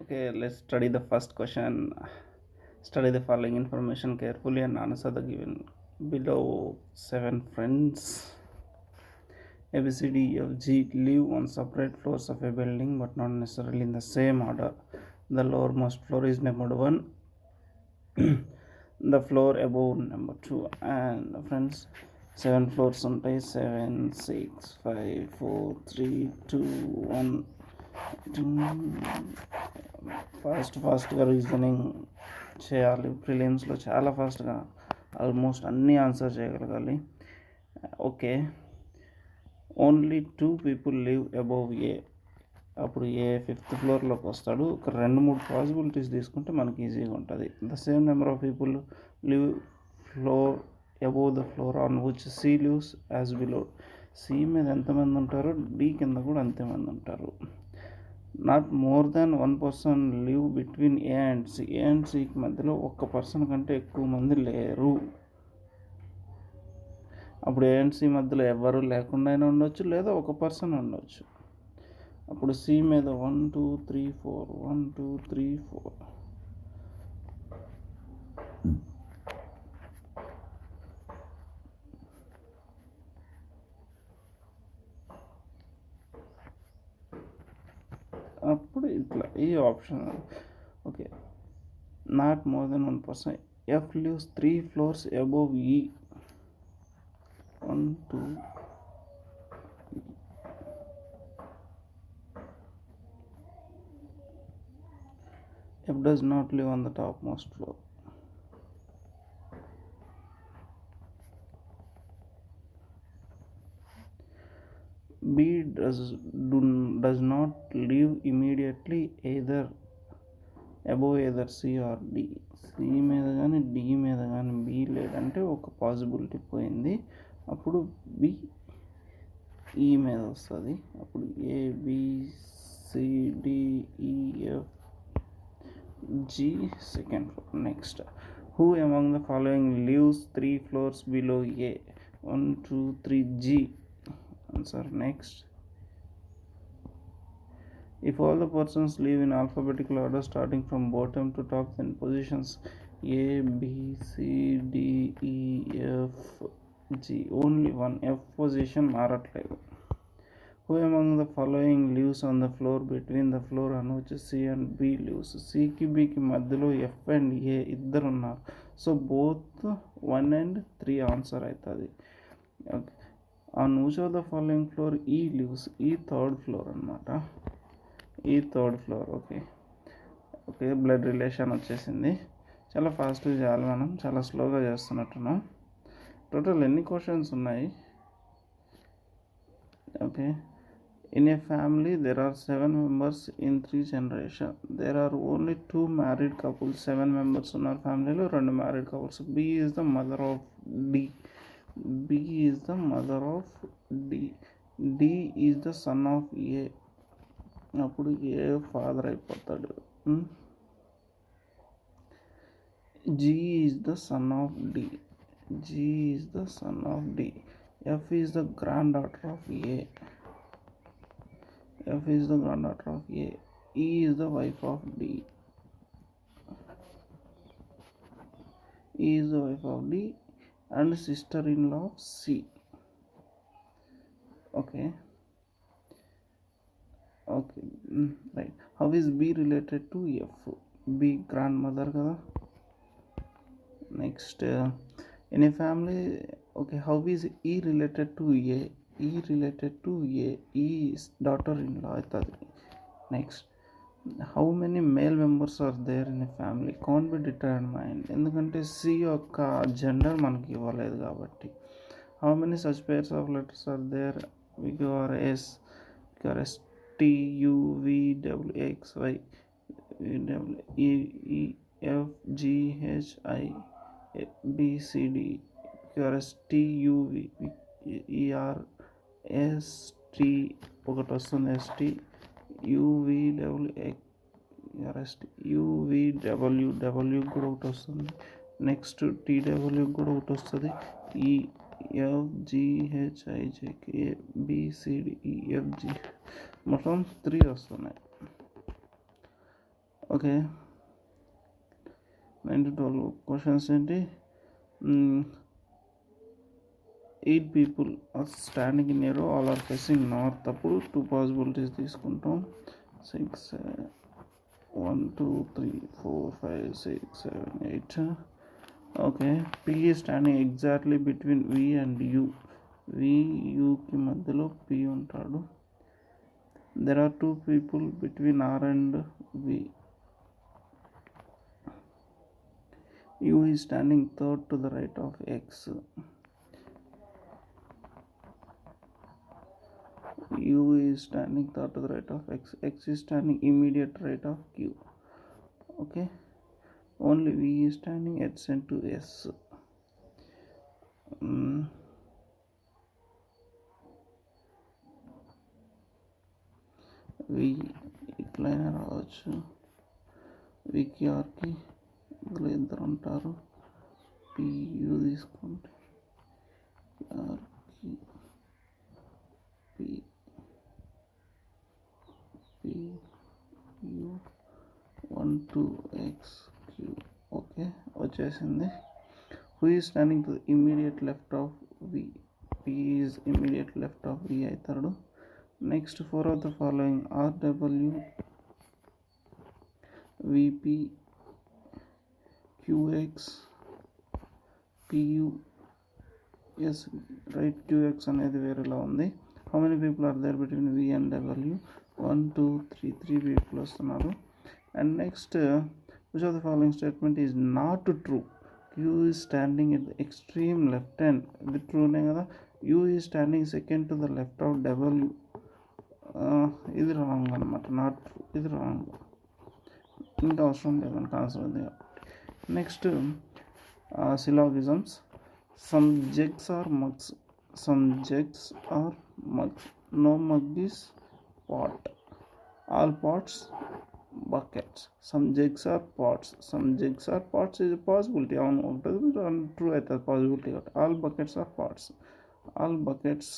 Okay, let's study the first question. Study the following information carefully and answer the given below. 7 friends A, B, C, D, E, F, G live on separate floors of a building but not necessarily in the same order. The lowermost floor is number 1, the floor above number 2, and friends 7 floors ఉంటాయి. 7, 6, 5, 4, 3, 2, 1. ఫాస్ట్గా reasoning చేయాలి. ప్రిలిమ్స్లో చాలా ఫాస్ట్గా almost అన్నీ answer చేయగలగాలి. Okay, only 2 people live above A. అప్పుడు A 5th ఫ్లోర్లోకి వస్తాడు. ఒక 2-3 పాసిబిలిటీస్ తీసుకుంటే మనకి ఈజీగా ఉంటుంది. The same number of people live floor above the floor on which C lives as below. C మీద ఎంతమంది ఉంటారో డి కింద కూడా అంతమంది ఉంటారు. Not more than 1 person live between A and C. A and సికి మధ్యలో 1 person కంటే ఎక్కువ మంది లేరు. అప్పుడు ఏ అండ్ సి మధ్యలో ఎవరు లేకుండా అయినా ఉండొచ్చు, లేదా 1 person ఉండొచ్చు. అప్పుడు సి మీద 1 2 3 4 1 2 3 4. అప్పుడు ఇట్లా ఈ option. Okay, not more than 1 person. F lives 3 floors above ఈ. 1 2. F does not live on the topmost floor. B does not live immediately above either C or D. C మీద కానీ D మీద కానీ B లేదంటే ఒక possibility పోయింది. అప్పుడు B E మీద వస్తుంది. అప్పుడు A B C D E F G second floor. Next, who among the following lives 3 floors below A? 1 2 3 G. Answer. Next, if all the persons live in alphabetical order starting from bottom to top, then positions A B C D E F G. Only one F position మారట్లేదు. Who among the following lives on the floor between the floor on which C and B lives? Cకి Bకి మధ్యలో F and A ఇద్దరు ఉన్నారు. So both 1 and 3 answer అవుతుంది. Okay, on which of the following floor E lives? ఈ 3rd floor అనమాట. ఈ 3rd floor. Okay, blood relation వచ్చేసింది. చాలా ఫాస్ట్గా చేయాలి, మనం చాలా స్లోగా చేస్తున్నట్టున్నాం. టోటల్ ఎన్ని క్వశ్చన్స్ ఉన్నాయి? Okay, in a family there are 7 members in 3 generations. There are only 2 married couples. 7 members ఉన్నారు ఫ్యామిలీలో, 2 married couples. B is the mother of D. B is the mother of D. D is the son of A. అప్పుడు ఏ father అయిపోతాడు. G is the son of D. G is the son of D. F is the granddaughter of A. F is the granddaughter of A. E is the wife of D. E is the wife of D and sister-in-law of C. Okay, right. How is B related to F? B grandmother kada. Next, in a family, okay, how is E related to A? E related to A. E is daughter-in-law అవుతుంది. Next, how many male members are there in a family? Can't be determined, ఎందుకంటే C యొక్క gender మనకి ఇవ్వలేదు కాబట్టి. How many such pairs of letters are there? QRS, T U V W X Y E E F G H I B C D QRS T U V E R S T ఒకటి వస్తుంది. ST U V W X RS U V W W కూడా ఒకటి వస్తుంది. Next TW కూడా ఒకటి వస్తుంది. E F G H I J K B C D E F G మొత్తం 3 వస్తున్నాయి. ఓకే 9 to 12 క్వశ్చన్స్ ఏంటి 8 people are standing in a row, all are facing north. అప్పుడు 2 possibilities తీసుకుంటాం 6 1 2 3 4 5 6 7 8 okay P is standing exactly between V and U. V Uకి మధ్యలో P ఉంటాడు. There are 2 people between R and V. U is standing third to the right of X. U is standing third to the right of X. X is standing immediate right of Q. Okay. Only V is standing adjacent to S. V ఇట్లయినా రావచ్చు. వికి ఆర్కి ఇందులో ఇద్దరు ఉంటారు. PU తీసుకుంటే ఆర్కి PU 1 2 X Q. Okay వచ్చేసింది. Who is standing to the immediate left of V? P is immediate left of V అవుతాడు. Next 4 of the following RW VP QX PU yes right QX అనేది వేరేలా ఉంది. How many people are there between V and W? 1 2 3 3 people వస్తున్నారు. And next which of the following statement is not true? Q is standing at the extreme left hand. ఇది ట్రూనే కదా. U is standing second to the left of W. ఇది wrong అనమాట. Not true. ఇది wrong. ఇంకా అవసరం లేదు మనకు answer ఉంది కాబట్టి. Next syllogisms. Some jugs are mugs. Some jugs are mugs. No mug is pot. All pots buckets. Some jugs are pots. Some jugs are pots is a possibility. అవును ఉంటుంది. True అవుతుంది possibility కాబట్టి. All buckets are pots. All buckets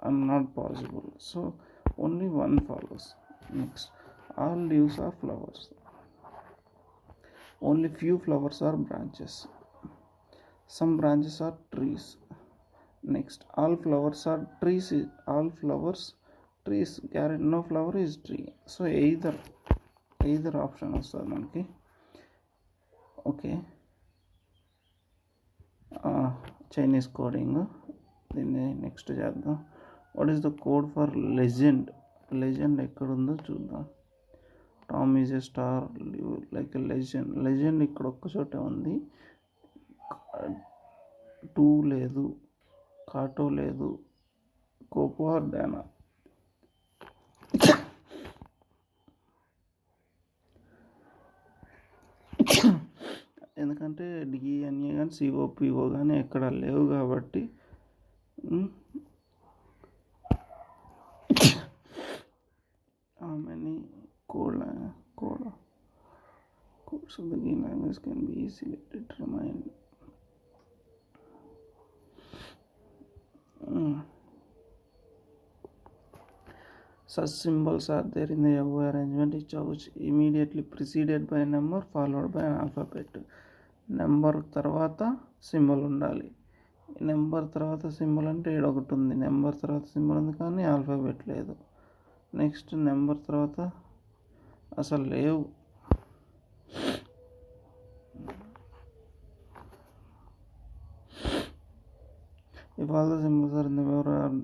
are not possible. So only one follows. Next, all leaves are flowers. Only few flowers are branches. Some branches are trees. Next, all flowers are trees. All flowers trees. No flower is tree. So either option వస్తుంది మనకి. Okay Chinese coding. దీన్ని next చేద్దాం. What is the code for legend? Legend ఎక్కడుందో చూద్దాం. Tom is a star like legend. Legend ఇక్కడ ఒక్క చోటే ఉంది. 2 లేదు, కాటో లేదు, కోకో ఆర్ డానా. ఎందుకంటే డిఎన్ఏ కానీ సిఓపిఓ కానీ ఎక్కడ లేవు కాబట్టి many codes of the game language can be easily determined. Such symbols are there in the above arrangement, which immediately preceded by a number followed by an alphabet. Number తర్వాత symbol ఉండాలి. Number తర్వాత symbol అంటే ఒకటి ఉంది. Number తర్వాత symbol ఉంది కానీ alphabet లేదు. నెక్స్ట్ నెంబర్ తర్వాత అసలు లేవు. If all the symbols are in the order are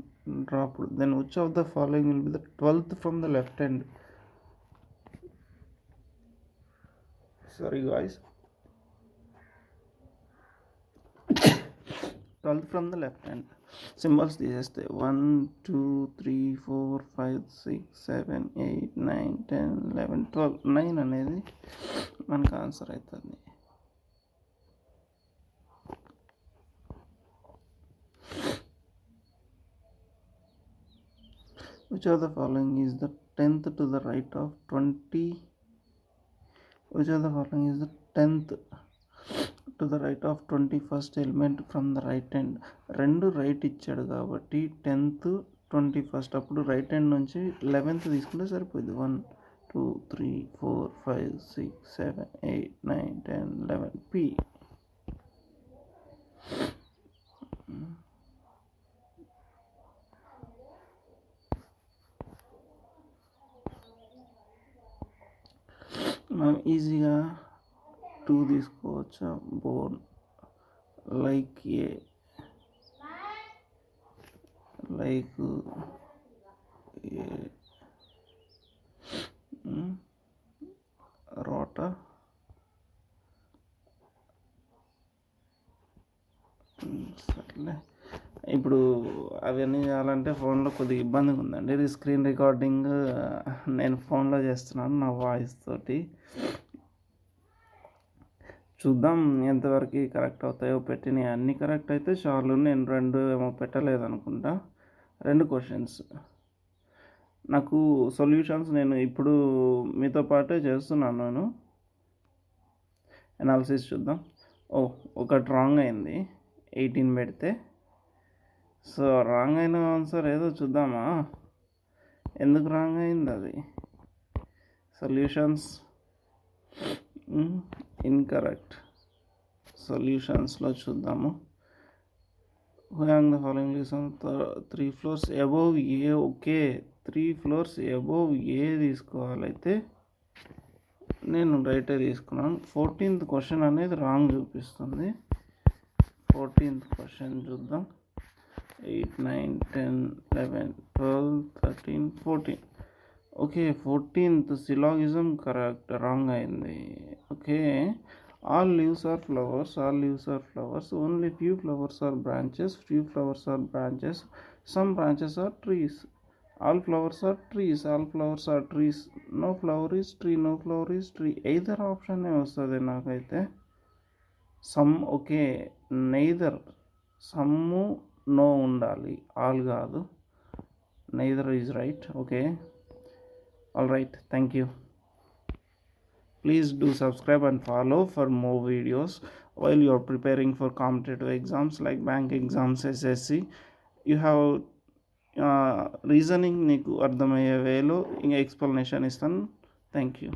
dropped, then which of the following will be the 12th from the left hand? Sorry guys. 12th from the left hand. Symbols తీసేస్తే 1 2 3 4 5 6 7 8 9 10 11 12. 9 అనేది మనకు answer అవుతుంది. Which of the following is the 10th to the right of 20? Which of the following is the 10th to the right of 21st element from the right hand? రెండు right ఇచ్చాడు కాబట్టి 10th 21st అప్పుడు right hand నుంచి 11th తీసుకుంటే సరిపోయింది. 1 2 3 4 5 6 7 8 9 10 11 P. మనం ఈజీగా 2 తీసుకోవచ్చు. బోర్న్ లైక్ ఏ, లైక్ ఏ, రోటర్ సర్లే. ఇప్పుడు అవన్నీ చేయాలంటే ఫోన్లో కొద్దిగా ఇబ్బందిగా ఉందండి. ఇది స్క్రీన్ రికార్డింగ్ నేను ఫోన్లో చేస్తున్నాను నా వాయిస్ తోటి. చూద్దాం ఎంతవరకు కరెక్ట్ అవుతాయో. పెట్టినవి అన్నీ కరెక్ట్ అయితే చాలు. నేను 2 ఏమో పెట్టలేదనుకుంటా. 2 క్వశ్చన్స్ నాకు సొల్యూషన్స్ నేను ఇప్పుడు మీతో పాటే చేస్తున్నాను. నేను అనాలిసిస్ చూద్దాం. ఒకటి రాంగ్ అయింది 18 పెడితే. సో రాంగ్ అయిన ఆన్సర్ ఏదో చూద్దామా, ఎందుకు రాంగ్ అయింది అది. Solutions incorrect. సొల్యూషన్స్లో చూద్దాము. Hang the following list 3 floors above A. Okay 3 floors above A తీసుకోవాలైతే నేను రైటే తీసుకున్నాను. 14th క్వశ్చన్ అనేది రాంగ్ చూపిస్తుంది. 14th క్వశ్చన్ చూద్దాం. 8 9 10 11 12 13 14. Okay 14th syllogism correct, wrong అయింది. Okay all leaves are flowers, all leaves are flowers, only few flowers are branches, few flowers are branches, some branches are trees, all flowers are trees, all flowers are trees, no flower is tree, no flower is tree. either option వస్తుంది నాకైతే. Some okay neither, some no ఉండాలి, all కాదు. Neither is right. Okay all right, thank you. Please do subscribe and follow for more videos while you are preparing for competitive exams like bank exams, SSC. You have reasoning నీకు అర్థమయ్యే వేలో ఇంకా explanation ఇస్తాను. Thank you.